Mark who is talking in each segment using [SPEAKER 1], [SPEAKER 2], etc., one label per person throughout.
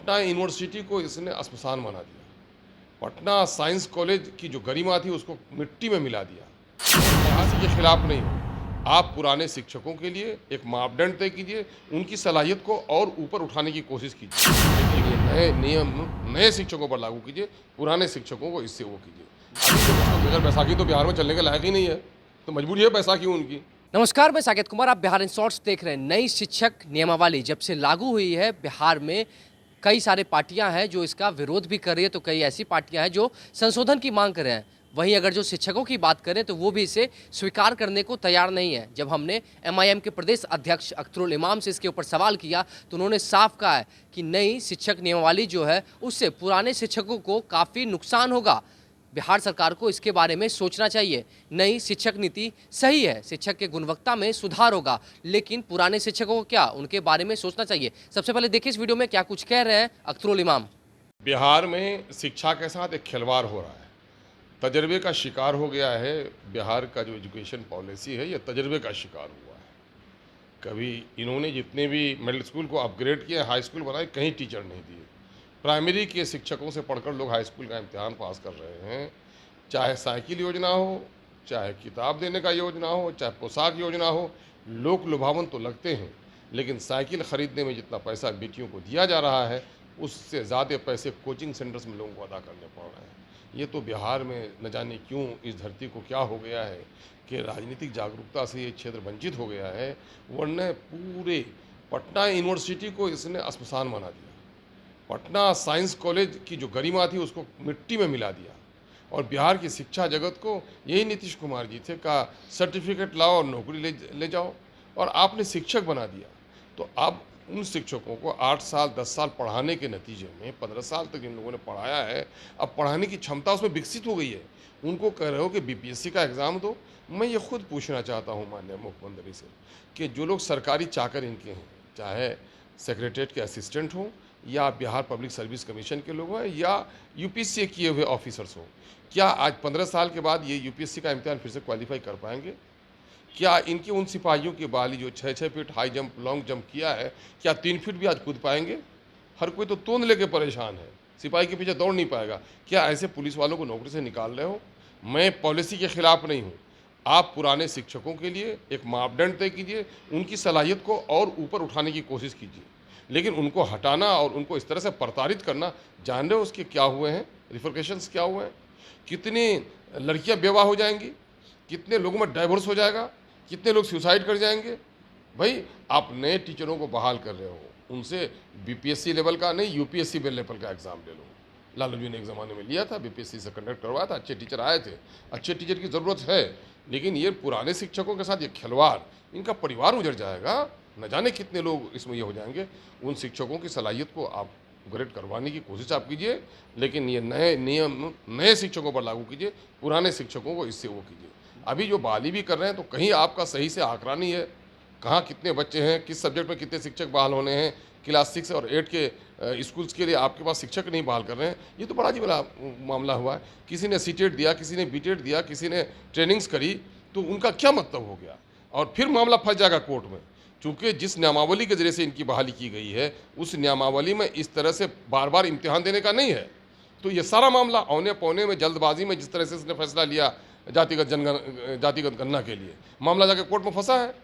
[SPEAKER 1] Patna university को इसने श्मशान बना दिया। पटना साइंस कॉलेज की जो गरिमा थी उसको मिट्टी में मिला दिया। किसी के खिलाफ नहीं हो, आप पुराने शिक्षकों के लिए एक मापदंड तय कीजिए, उनकी सलाहियत को और ऊपर उठाने की कोशिश कीजिए, लेकिन ये नए नियम नए शिक्षकों पर लागू कीजिए, पुराने शिक्षकों को इससे वो कीजिए। अभी तो बगैर बैसाखी तो बिहार में चलने के लायक ही नहीं है, तो मजबूरी है बैसाखी उनकी।
[SPEAKER 2] नमस्कार, मैं साकेत कुमार। आप बिहार इन शॉर्ट्स देख रहे हैं। नई शिक्षक नियमावली जब से लागू हुई है बिहार में, कई सारे पार्टियां हैं जो इसका विरोध भी कर रही है, तो कई ऐसी पार्टियां हैं जो संशोधन की मांग कर रहे हैं। वहीं अगर जो शिक्षकों की बात करें तो वो भी इसे स्वीकार करने को तैयार नहीं है। जब हमने एमआईएम के प्रदेश अध्यक्ष अख्तरुल इमाम से इसके ऊपर सवाल किया तो उन्होंने साफ कहा है कि नई शिक्षक नियमावली जो है उससे पुराने शिक्षकों को काफ़ी नुकसान होगा। बिहार सरकार को इसके बारे में सोचना चाहिए। नई शिक्षक नीति सही है, शिक्षक के गुणवत्ता में सुधार होगा, लेकिन पुराने शिक्षकों को क्या, उनके बारे में सोचना चाहिए। सबसे पहले देखिए इस वीडियो में क्या कुछ कह रहे हैं अख्तरुल इमाम।
[SPEAKER 1] बिहार में शिक्षा के साथ एक खिलवाड़ हो रहा है, तजर्बे का शिकार हो गया है। बिहार का जो एजुकेशन पॉलिसी है ये तजर्बे का शिकार हुआ है। कभी इन्होंने जितने भी मिडिल स्कूल को अपग्रेड किए, हाई स्कूल बनाए, कहीं टीचर नहीं दिए। प्राइमरी के शिक्षकों से पढ़कर लोग हाई स्कूल का इम्तिहान पास कर रहे हैं। चाहे साइकिल योजना हो, चाहे किताब देने का योजना हो, चाहे पोशाक योजना हो, लोक लुभावन तो लगते हैं, लेकिन साइकिल ख़रीदने में जितना पैसा बेटियों को दिया जा रहा है उससे ज़्यादा पैसे कोचिंग सेंटर्स में लोगों को अदा करने पड़ रहे हैं। ये तो बिहार में न जाने क्यों इस धरती को क्या हो गया है कि राजनीतिक जागरूकता से ये क्षेत्र वंचित हो गया है, वरना पूरे पटना यूनिवर्सिटी को इसने श्मशान बना दिया। पटना साइंस कॉलेज की जो गरिमा थी उसको मिट्टी में मिला दिया, और बिहार की शिक्षा जगत को यही नीतीश कुमार जी थे का सर्टिफिकेट लाओ और नौकरी ले जाओ, और आपने शिक्षक बना दिया। तो अब उन शिक्षकों को 8 साल 10 साल पढ़ाने के नतीजे में 15 साल तक जिन लोगों ने पढ़ाया है, अब पढ़ाने की क्षमता उसमें विकसित हो गई है, उनको कह रहे हो कि बीपीएससी का एग्ज़ाम दो। मैं ये खुद पूछना चाहता हूँ माननीय मुख्यमंत्री से कि जो लोग सरकारी चाकर इनके हैं, चाहे सेक्रेटरीट के असिस्टेंट हों या बिहार पब्लिक सर्विस कमीशन के लोग हैं या यूपीएससी किए हुए ऑफिसर्स हों, क्या आज 15 साल के बाद ये यूपीएससी का इम्तिहान फिर से क्वालिफाई कर पाएंगे? क्या इनके उन सिपाहियों की बाली जो 6-6 feet high jump long jump किया है, क्या 3 फीट भी आज कूद पाएंगे? हर कोई तो तोंद लेके परेशान है, सिपाही के पीछे दौड़ नहीं पाएगा। क्या ऐसे पुलिस वालों को नौकरी से निकाल रहे हो? मैं पॉलिसी के खिलाफ नहीं हूँ, आप पुराने शिक्षकों के लिए एक मापदंड तय कीजिए, उनकी सलाहियत को और ऊपर उठाने की कोशिश कीजिए, लेकिन उनको हटाना और उनको इस तरह से प्रताड़ित करना, जान रहे हो उसके क्या हुए हैं, रिफरकेशंस क्या हुए हैं? कितनी लड़कियां बेवा हो जाएंगी, कितने लोगों में डाइवोर्स हो जाएगा, कितने लोग सुसाइड कर जाएंगे। भाई आप नए टीचरों को बहाल कर रहे हो, उनसे बीपीएससी लेवल का नहीं यूपीएससी लेवल का एग्ज़ाम ले लो। लालू जी ने एक ज़माने में लिया था, बीपीएससी से कंडक्ट करवाया था, अच्छे टीचर आए थे। अच्छे टीचर की ज़रूरत है, लेकिन ये पुराने शिक्षकों के साथ ये खिलवाड़, इनका परिवार उजड़ जाएगा, न जाने कितने लोग इसमें ये हो जाएंगे। उन शिक्षकों की सलाहियत को आप अपग्रेड करवाने की कोशिश आप कीजिए, लेकिन ये नए नियम नए शिक्षकों पर लागू कीजिए, पुराने शिक्षकों को इससे वो कीजिए। अभी जो बहाली भी कर रहे हैं तो कहीं आपका सही से आंकड़ा नहीं है, कहाँ कितने बच्चे हैं, किस सब्जेक्ट में कितने शिक्षक बहाल होने हैं। क्लास 6 और 8 के स्कूल्स के लिए आपके पास शिक्षक नहीं बहाल कर रहे हैं, ये तो बड़ा जी बड़ा मामला हुआ है। किसी ने सीटेट दिया, किसी ने बीटेट दिया, किसी ने ट्रेनिंग्स करी, तो उनका क्या मतलब हो गया? और फिर मामला फंस जाएगा कोर्ट में, चूँकि जिस नियमावली के जरिए से इनकी बहाली की गई है उस नियमावली में इस तरह से बार बार इम्तिहान देने का नहीं है। तो ये सारा मामला औने पौने में जल्दबाजी में जिस तरह से इसने फैसला लिया जातिगत गणना के लिए, मामला जाके कोर्ट में फंसा है।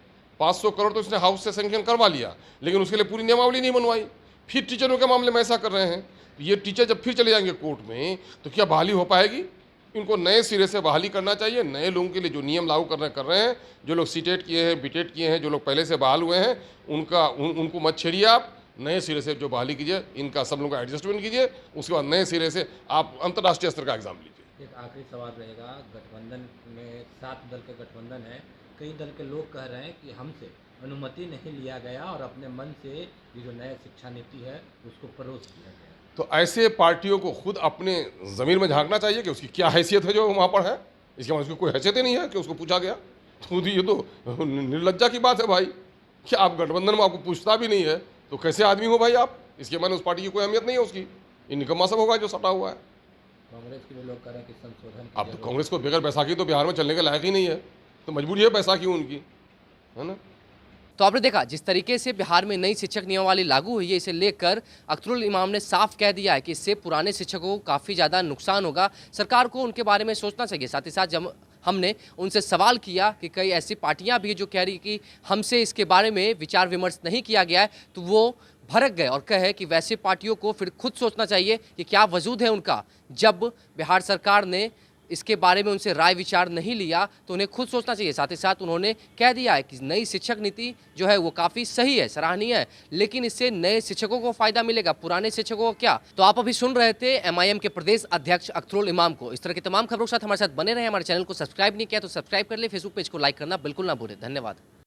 [SPEAKER 1] 500 करोड़ तो इसने हाउस से सैंक्शन करवा लिया, लेकिन उसके लिए पूरी नियमावली नहीं बनवाई। फिर टीचरों के मामले में ऐसा कर रहे हैं, तो ये टीचर जब फिर चले जाएंगे कोर्ट में तो क्या बहाली हो पाएगी? इनको नए सिरे से बहाली करना चाहिए। नए लोगों के लिए जो नियम लागू कर रहे हैं, जो लोग सीटेट किए हैं, बीटेट किए हैं, जो लोग पहले से बहाल हुए हैं, उनको मत छेड़िए। आप नए सिरे से जो बहाली कीजिए, इनका सब लोगों का एडजस्टमेंट कीजिए, उसके बाद नए सिरे से आप अंतर्राष्ट्रीय स्तर का एग्जाम लीजिए।
[SPEAKER 3] एक आखिरी सवाल रहेगा, गठबंधन में 7 दल के गठबंधन है, कई दल के लोग कह रहे हैं कि हमसे अनुमति नहीं लिया गया और अपने मन से ये जो नया शिक्षा नीति है उसको परोस दिया गया।
[SPEAKER 1] तो ऐसे पार्टियों को खुद अपने ज़मीर में झांकना चाहिए कि उसकी क्या हैसियत है जो वहाँ पर है। इसके बाद उसकी कोई हैसियत ही नहीं है कि उसको पूछा गया। तो ये तो निर्लज्जा की बात है भाई, कि आप गठबंधन में आपको पूछता भी नहीं है तो कैसे आदमी हो भाई आप? इसके माने उस पार्टी की कोई अहमियत नहीं है, उसकी ये निकम्मा सब होगा जो सटा हुआ है।
[SPEAKER 3] कांग्रेस के भी लोग कह रहे हैं कि संशोधन
[SPEAKER 1] अब तो कांग्रेस को बगैर बैसाखी तो बिहार में चलने के लायक ही नहीं है, तो मजबूरी है बैसाखी उनकी, है ना।
[SPEAKER 2] तो आपने देखा जिस तरीके से बिहार में नई शिक्षक नियमावली लागू हुई है, इसे लेकर अख्तरुल इमाम ने साफ कह दिया है कि इससे पुराने शिक्षकों को काफ़ी ज़्यादा नुकसान होगा। सरकार को उनके बारे में सोचना चाहिए। साथ ही साथ जब हमने उनसे सवाल किया कि कई ऐसी पार्टियां भी हैं जो कह रही कि हमसे इसके बारे में विचार विमर्श नहीं किया गया है, तो वो भड़क गए और कहे कि वैसी पार्टियों को फिर खुद सोचना चाहिए कि क्या वजूद है उनका। जब बिहार सरकार ने इसके बारे में उनसे राय विचार नहीं लिया तो उन्हें खुद सोचना चाहिए। साथ ही साथ उन्होंने कह दिया है कि नई शिक्षक नीति जो है वो काफ़ी सही है, सराहनीय है, लेकिन इससे नए शिक्षकों को फायदा मिलेगा, पुराने शिक्षकों को क्या। तो आप अभी सुन रहे थे MIM के प्रदेश अध्यक्ष अख्तरुल इमाम को। इस तरह की तमाम खबरों के साथ हमारे साथ बने रहे। हमारे चैनल को सब्सक्राइब नहीं किया तो सब्सक्राइब कर ले, फेसबुक पेज को लाइक करना बिल्कुल ना भूलें। धन्यवाद।